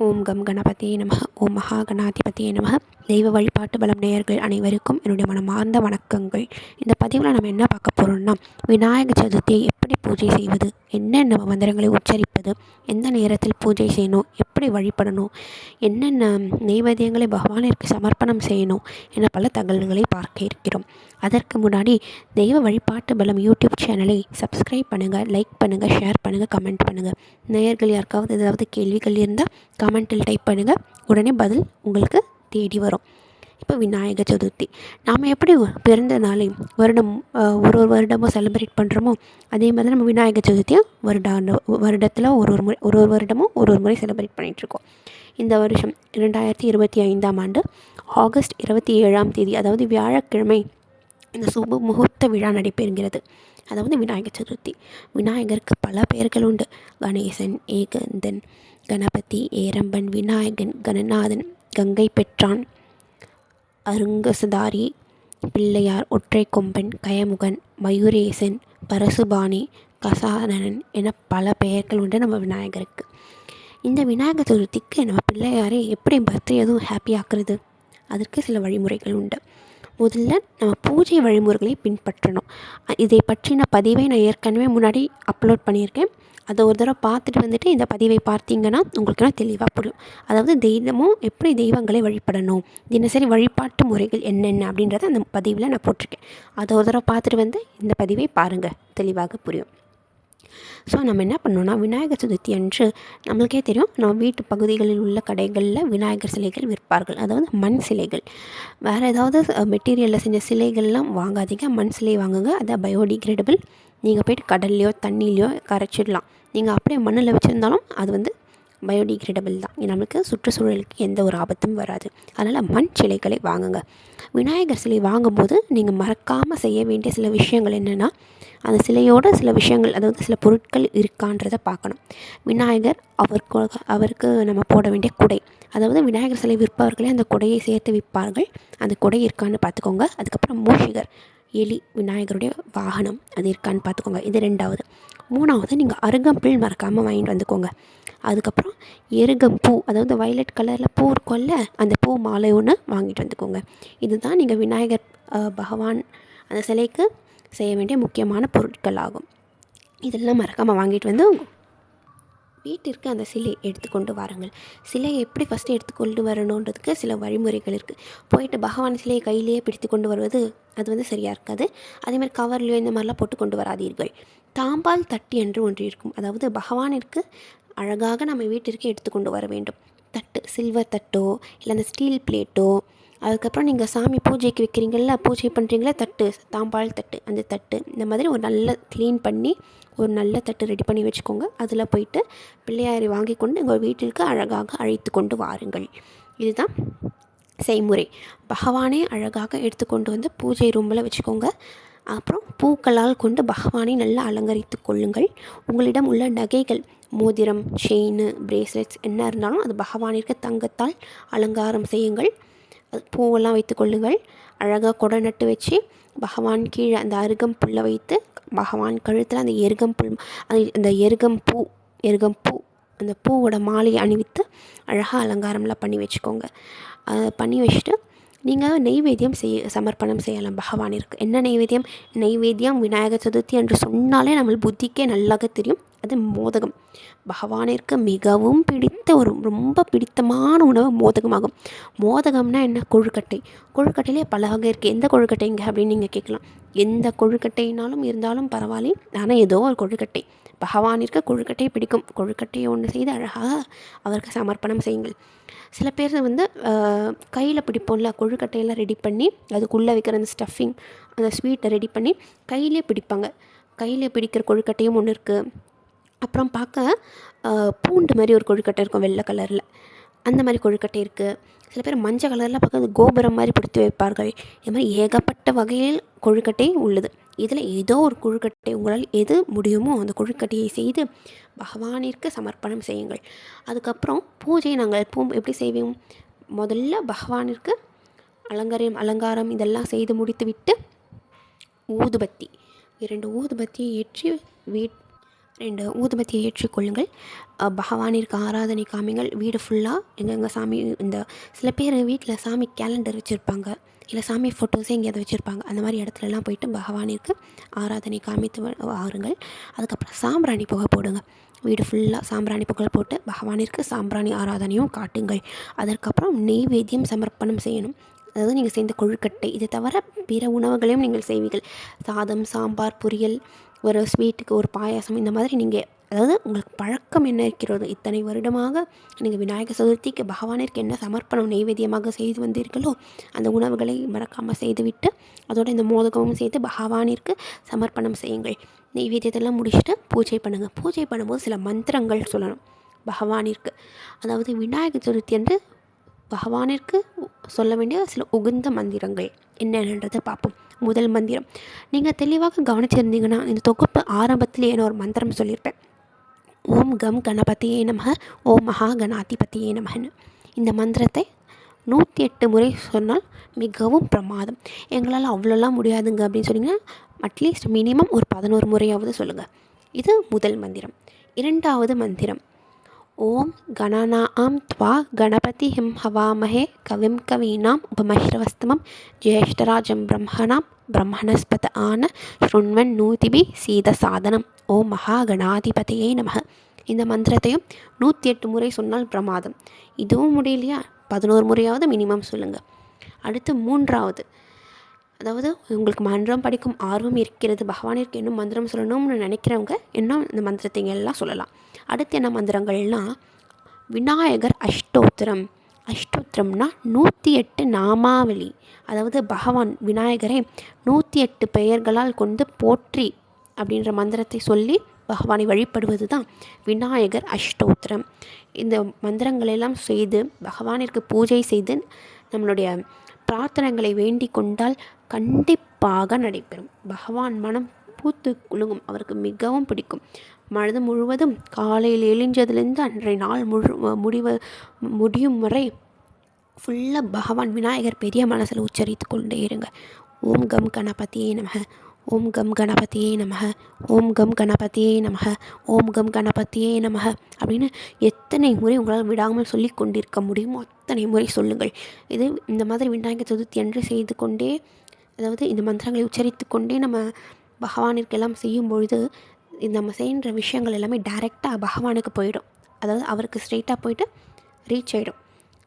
ஓம் come கணபதியே நமः. ஓம் மகா கணாதிபதியே நமः. தெய்வ வழிபாட்டு பலம் நேயர்கள் அனைவருக்கும் என்னுடைய மனமார்ந்த வணக்கங்கள். இந்த பதிவில் நம்ம என்ன பார்க்க போகிறோம்னா, விநாயகர் சதுர்த்தியை எப்படி பூஜை செய்வது, என்னென்ன மந்திரங்களை உச்சரிப்பது, எந்த நேரத்தில் பூஜை செய்யணும், எப்படி வழிபடணும், என்னென்ன நெய்வேத்தியங்களை பகவானிற்கு சமர்ப்பணம் செய்யணும் என பல தகவல்களை பார்க்க இருக்கிறோம். அதற்கு முன்னாடி தெய்வ வழிபாட்டு பலம் யூடியூப் சேனலை சப்ஸ்கிரைப் பண்ணுங்கள், லைக் பண்ணுங்கள், ஷேர் பண்ணுங்கள், கமெண்ட் பண்ணுங்கள். நேயர்கள் யாருக்காவது ஏதாவது கேள்விகள் இருந்தால் கமெண்ட்டில் டைப் பண்ணுங்கள், உடனே பதில் உங்களுக்கு தேடி வரும். இப்போ விநாயகர் சதுர்த்தி நாம் எப்படி பிறந்த நாளை ஒரு வருடமும் செலிப்ரேட் பண்ணுறோமோ, அதே மாதிரி நம்ம விநாயகர் சதுர்த்தியை வருடத்தில் ஒரு வருடமும் ஒரு முறை செலிப்ரேட் பண்ணிகிட்ருக்கோம். இந்த வருஷம் 2025ஆம் ஆண்டு ஆகஸ்ட் 27ஆம் தேதி, அதாவது வியாழக்கிழமை, இந்த சுப முகூர்த்த விழா நடைபெறுகிறது. அதாவது விநாயகர் சதுர்த்தி. விநாயகருக்கு பல பெயர்கள் உண்டு. கணேசன், ஏகந்தன், கணபதி, ஏரம்பன், விநாயகன், கணநாதன், கங்கை பெற்றான், அருங்கசதாரி, பிள்ளையார், ஒற்றை கொம்பன், கயமுகன், மயூரேசன், பரசுபாணி, கசானனன் என பல பெயர்கள் உண்டு நம்ம விநாயகருக்கு. இந்த விநாயகர் சதுர்த்திக்கு நம்ம பிள்ளையாரை எப்படி பர்த்டே எதுவும் ஹாப்பி ஆக்குறது, அதற்கு சில வழிமுறைகள் உண்டு. முதல்ல நம்ம பூஜை வழிமுறைகளை பின்பற்றணும். இதை பற்றின பதிவை நான் ஏற்கனவே முன்னாடி அப்லோட் பண்ணியிருக்கேன். அதை ஒரு தடவை பார்த்துட்டு வந்துட்டு இந்த பதிவை பார்த்தீங்கன்னா உங்களுக்கு நான் தெளிவாக புரியும். அதாவது தெய்வமும் எப்படி தெய்வங்களை வழிபடணும், தினசரி வழிபாட்டு முறைகள் என்னென்ன அப்படின்றத அந்த பதிவில் நான் போட்டிருக்கேன். அதை ஒரு தடவை பார்த்துட்டு வந்து இந்த பதிவை பாருங்கள், தெளிவாக புரியும். ஸோ நம்ம என்ன பண்ணோன்னா, விநாயகர் சதுர்த்தி அன்று நம்மளுக்கே தெரியும், நம்ம வீட்டு பகுதிகளில் உள்ள கடைகளில் விநாயகர் சிலைகள் விற்பார்கள். அதாவது மண் சிலைகள். வேறு ஏதாவது மெட்டீரியலில் செஞ்ச சிலைகள்லாம் வாங்காதீங்க, மண் சிலை வாங்குங்க. அது பயோடிகிரேடபிள். நீங்கள் போய்ட்டு கடல்லையோ தண்ணிலையோ கரைச்சிடலாம். நீங்கள் அப்படியே மண்ணில் வச்சுருந்தாலும் அது பயோடிகிரேடபிள் தான். நம்மளுக்கு சுற்றுச்சூழலுக்கு எந்த ஒரு ஆபத்தும் வராது. அதனால் மண் சிலைகளை வாங்குங்க. விநாயகர் சிலை வாங்கும்போது நீங்கள் மறக்காமல் செய்ய வேண்டிய சில விஷயங்கள் என்னென்னா, அந்த சிலையோட சில விஷயங்கள், அதாவது சில பொருட்கள் இருக்கான்றதை பார்க்கணும். விநாயகர் அவருக்கு நம்ம போட வேண்டிய குடை, அதாவது விநாயகர் சிலை விற்பவர்களே அந்த குடையை சேர்த்து விற்பார்கள். அந்த குடை இருக்கான்னு பார்த்துக்கோங்க. அதுக்கப்புறம் மூஷிகர், எலி, விநாயகருடைய வாகனம், அது இருக்கான்னு பார்த்துக்கோங்க. இது 2வது. 3வது, நீங்கள் அருகம்புல் மறக்காமல் வாங்கிட்டு வந்துக்கோங்க. அதுக்கப்புறம் எருகம்பூ, அதாவது வயலட் கலரில் பூ இருக்கும்ல, அந்த பூ மாலை ஒன்று வாங்கிட்டு வந்துக்கோங்க. இதுதான் நீங்கள் விநாயகர் பகவான் அந்த சிலைக்கு செய்ய வேண்டிய முக்கியமான பொருட்கள் ஆகும். இதெல்லாம் மறக்காமல் வாங்கிட்டு வந்து வீட்டிற்கு அந்த சிலை எடுத்துக்கொண்டு வாருங்கள். சிலையை எப்படி ஃபஸ்ட்டு எடுத்துக்கொண்டு வரணுன்றதுக்கு சில வழிமுறைகள் இருக்குது. போயிட்டு பகவான் சிலையை கையிலேயே பிடித்து கொண்டு வருவது அது சரியாக இருக்காது. அதேமாதிரி கவர்லையோ இந்த மாதிரிலாம் போட்டு கொண்டு வராதீர்கள். தாம்பால் தட்டு என்று ஒன்று இருக்கும். அதாவது பகவானிற்கு அழகாக நம்ம வீட்டிற்கு எடுத்துக்கொண்டு வர வேண்டும். தட்டு, சில்வர் தட்டோ இல்லை அந்த ஸ்டீல் பிளேட்டோ, அதுக்கப்புறம் நீங்கள் சாமி பூஜைக்கு வைக்கிறீங்கள, பூஜை பண்ணுறீங்களா தட்டு, தாம்பால் தட்டு, அந்த தட்டு இந்த மாதிரி ஒரு நல்ல க்ளீன் பண்ணி ஒரு நல்ல தட்டு ரெடி பண்ணி வச்சுக்கோங்க. அதில் போயிட்டு பிள்ளையாரை வாங்கி கொண்டு எங்கள் வீட்டிற்கு அழகாக அழைத்து கொண்டு வாருங்கள். இதுதான் செய்முறை. பகவானே அழகாக எடுத்துக்கொண்டு வந்து பூஜை ரூமில் வச்சுக்கோங்க. அப்புறம் பூக்களால் கொண்டு பகவானை நல்லா அலங்கரித்து கொள்ளுங்கள். உங்களிடம் உள்ள நகைகள், மோதிரம், செயின், பிரேஸ்லெட்ஸ் என்ன இருந்தாலும் அது பகவானிற்கு தங்கத்தால் அலங்காரம் செய்யுங்கள். அது பூவெல்லாம் வைத்து கொள்ளுங்கள். அழகாக கொடை நட்டு வச்சு பகவான் கீழே அந்த அருகம்புல்லை வைத்து பகவான் கழுத்தில் அந்த எருகம்பூ அந்த பூவோட மாலையை அணிவித்து அழகாக அலங்காரம்லாம் பண்ணி வச்சுக்கோங்க. பண்ணி வச்சுட்டு நீங்கள் நெய்வேத்தியம் சமர்ப்பணம் செய்யலாம் பகவானிற்கு. என்ன நெய்வேத்தியம் விநாயகர் சதுர்த்தி என்று சொன்னாலே நம்ம புத்திக்கே நல்லாக தெரியும். அது மோதகம். பகவானிற்கு மிகவும் பிடித்த ரொம்ப பிடித்தமான உணவு மோதகமாகும். மோதகம்னா என்ன? கொழுக்கட்டையிலே பல வகை இருக்குது. எந்த கொழுக்கட்டைங்க அப்படின்னு நீங்கள் கேட்கலாம். எந்த கொழுக்கட்டைனாலும் இருந்தாலும் பரவாயில்லை, ஆனால் ஏதோ ஒரு கொழுக்கட்டை. பகவானிற்கு கொழுக்கட்டை பிடிக்கும். கொழுக்கட்டையை ஒன்று செய்து அழகாக அவருக்கு சமர்ப்பணம் செய்யுங்கள். சில பேர் கையில் பிடிப்போம்ல, கொழுக்கட்டையெல்லாம் ரெடி பண்ணி அதுக்குள்ளே வைக்கிற அந்த ஸ்டஃபிங், அந்த ஸ்வீட்டை ரெடி பண்ணி கையிலே பிடிப்பாங்க. கையில் பிடிக்கிற கொழுக்கட்டையும் ஒன்று இருக்குது. அப்புறம் பார்க்க பூண்டு மாதிரி ஒரு கொழுக்கட்டை இருக்கும் வெள்ளை கலரில், அந்த மாதிரி கொழுக்கட்டை இருக்குது. சில பேர் மஞ்சள் கலரில் பார்க்க அது கோபுரம் மாதிரி பிடித்து வைப்பார்கள். இது மாதிரி ஏகப்பட்ட வகையில் கொழுக்கட்டை உள்ளது. இதில் ஏதோ ஒரு கொழுக்கட்டை உங்களால் எது முடியுமோ அந்த கொழுக்கட்டையை செய்து பகவானிற்கு சமர்ப்பணம் செய்யுங்கள். அதுக்கப்புறம் பூஜை நாங்கள் எப்படி செய்வோம்? முதல்ல பகவானிற்கு அலங்காரம் இதெல்லாம் செய்து முடித்து விட்டு ஊதுபத்தி 2 ஊதுபத்தியை ஏற்றி 2 ஊதுபத்தியை ஏற்றிக்கொள்ளுங்கள். பகவானிற்கு ஆராதனை காமிங்கள். வீடு ஃபுல்லாக எங்கெங்கே சாமி இந்த சில பேர் வீட்டில் சாமி கேலண்டர் வச்சுருப்பாங்க, இல்லை சாமி ஃபோட்டோஸே எங்கேயாவது வச்சுருப்பாங்க. அந்த மாதிரி இடத்துலலாம் போயிட்டு பகவானிற்கு ஆராதனை காமித்து வாருங்கள். அதுக்கப்புறம் சாம்பிராணி புகை போடுங்க. வீடு ஃபுல்லாக சாம்பிராணி புகை போட்டு பகவானிற்கு சாம்பிராணி ஆராதனையும் காட்டுங்கள். அதற்கப்புறம் நெய்வேத்தியம் சமர்ப்பணம் செய்யணும். அதாவது நீங்கள் செய்த கொழுக்கட்டை, இது தவிர பிற உணவுகளையும் நீங்கள் செய்வீர்கள். சாதம், சாம்பார், பொரியல், ஒரு ஸ்வீட்டுக்கு ஒரு பாயாசம், இந்த மாதிரி நீங்கள் அதாவது உங்களுக்கு பழக்கம் என்ன இருக்கிறதோ, இத்தனை வருடமாக நீங்கள் விநாயகர் சதுர்த்திக்கு பகவானிற்கு என்ன சமர்ப்பணம் நெய்வேத்தியமாக செய்து வந்தீர்களோ அந்த உணவுகளை மறக்காமல் செய்துவிட்டு அதோடு இந்த மோதகமும் செய்து பகவானிற்கு சமர்ப்பணம் செய்யுங்கள். நெய்வேத்தியத்தெல்லாம் முடிச்சுட்டு பூஜை பண்ணுங்கள். பூஜை பண்ணும்போது சில மந்திரங்கள் சொல்லணும் பகவானிற்கு. அதாவது விநாயகர் சதுர்த்தி என்று பகவானிற்கு சொல்ல வேண்டிய சில உகந்த மந்திரங்கள் என்னென்னன்றதை பார்ப்போம். முதல் மந்திரம், நீங்கள் தெளிவாக கவனிச்சிருந்தீங்கன்னா இந்த தொகுப்பு ஆரம்பத்திலேயே ஒரு மந்திரம் சொல்லியிருப்பேன். ஓம் கம் கணபதியே நமக, ஓம் மகா கணாதிபதியே நமகன்னு. இந்த மந்திரத்தை 108 முறை சொன்னால் மிகவும் பிரமாதம். எங்களால் அவ்வளோலாம் முடியாதுங்க அப்படின்னு சொன்னீங்கன்னா அட்லீஸ்ட் மினிமம் ஒரு 11 முறையாவது சொல்லுங்கள். இது முதல் மந்திரம். இரண்டாவது மந்திரம், ஓம் கணநாம் த்வா கணபதி ஹிம் ஹவாமஹே கவிம் கவீனாம் உபமஸ்ரவஸ்தமம் ஜேஷ்டராஜம் பிரம்மணாம் பிரம்மணஸ்பத ஆன ஸ்ருண்வன் நூதிபி சீத சாதனம் ஓம் மகா கணாதிபதியே நமக. இந்த மந்திரத்தையும் 108 முறை சொன்னால் பிரமாதம். இதுவும் முடியலையா 11 முறையாவது மினிமம் சொல்லுங்கள். அடுத்து மூன்றாவது, அதாவது உங்களுக்கு மந்திரம் படிக்கும் ஆர்வம் இருக்கிறது, பகவானிற்கு இன்னும் மந்திரம் சொல்லணும்னு நினைக்கிறவங்க இன்னும் இந்த மந்திரத்தை எல்லாம் சொல்லலாம். அடுத்து என்ன மந்திரங்கள்னால் விநாயகர் அஷ்டோத்திரம். அஷ்டோத்திரம்னா 108 நாமாவளி. அதாவது பகவான் விநாயகரை 108 பெயர்களால் கொண்டு போற்றி அப்படின்ற மந்திரத்தை சொல்லி பகவானை வழிபடுவது தான் விநாயகர் அஷ்டோத்திரம். இந்த மந்திரங்களெல்லாம் செய்து பகவானிற்கு பூஜை செய்து நம்மளுடைய பிரார்த்தனைகளை வேண்டிக் கொண்டால் கண்டிப்பாக நடைபெறும். பகவான் மனம் பூத்து குலுங்கும். அவருக்கு மிகவும் பிடிக்கும். மனது முழுவதும் காலையில் எழுஞ்சதுலேருந்து அன்றைய நாள் முடியும் வரை ஃபுல்லாக பகவான் விநாயகர் பெரிய மனசில் உச்சரித்து கொண்டே இருங்க. ஓம் கம் கணபதியே நமக, ஓம் கம் கணபதியே நமக, ஓம் கம் கணபதியே நமக, ஓம் கம் கணபதியே நமக அப்படின்னு எத்தனை முறை உங்களால் விடாமல் சொல்லி கொண்டிருக்க முடியுமோ அத்தனை முறை சொல்லுங்கள். இது இந்த மாதிரி விநாயகர் சதுர்த்தி அன்று செய்து கொண்டே, அதாவது இந்த மந்திரங்களை உச்சரித்து கொண்டே நம்ம பகவானிற்கெல்லாம் செய்யும் பொழுது நம்ம செய்கின்ற விஷயங்கள் எல்லாமே டைரெக்டாக பகவானுக்கு போயிடும். அதாவது அவருக்கு ஸ்ட்ரெயிட்டாக போயிட்டு ரீச் ஆகிடும்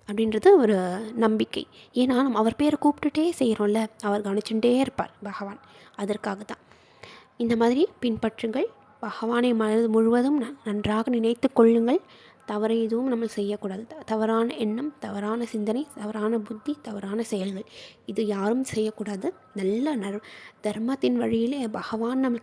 அப்படின்றது ஒரு நம்பிக்கை. ஏன்னா நம்ம அவர் பேரை கூப்பிட்டுட்டே செய்கிறோம்ல, அவர் கவனிச்சுட்டே இருப்பார் பகவான். அதற்காக தான் இந்த மாதிரி பின்பற்றுங்கள். பகவானை மனது முழுவதும் நன்றாக நினைத்து கொள்ளுங்கள். தவறு எதுவும் நம்ம செய்யக்கூடாது. தவறான எண்ணம், தவறான சிந்தனை, தவறான புத்தி, தவறான செயல்கள் இது யாரும் செய்யக்கூடாது. நல்ல தர்மத்தின் வழியிலே பகவான் நம்மளுக்கு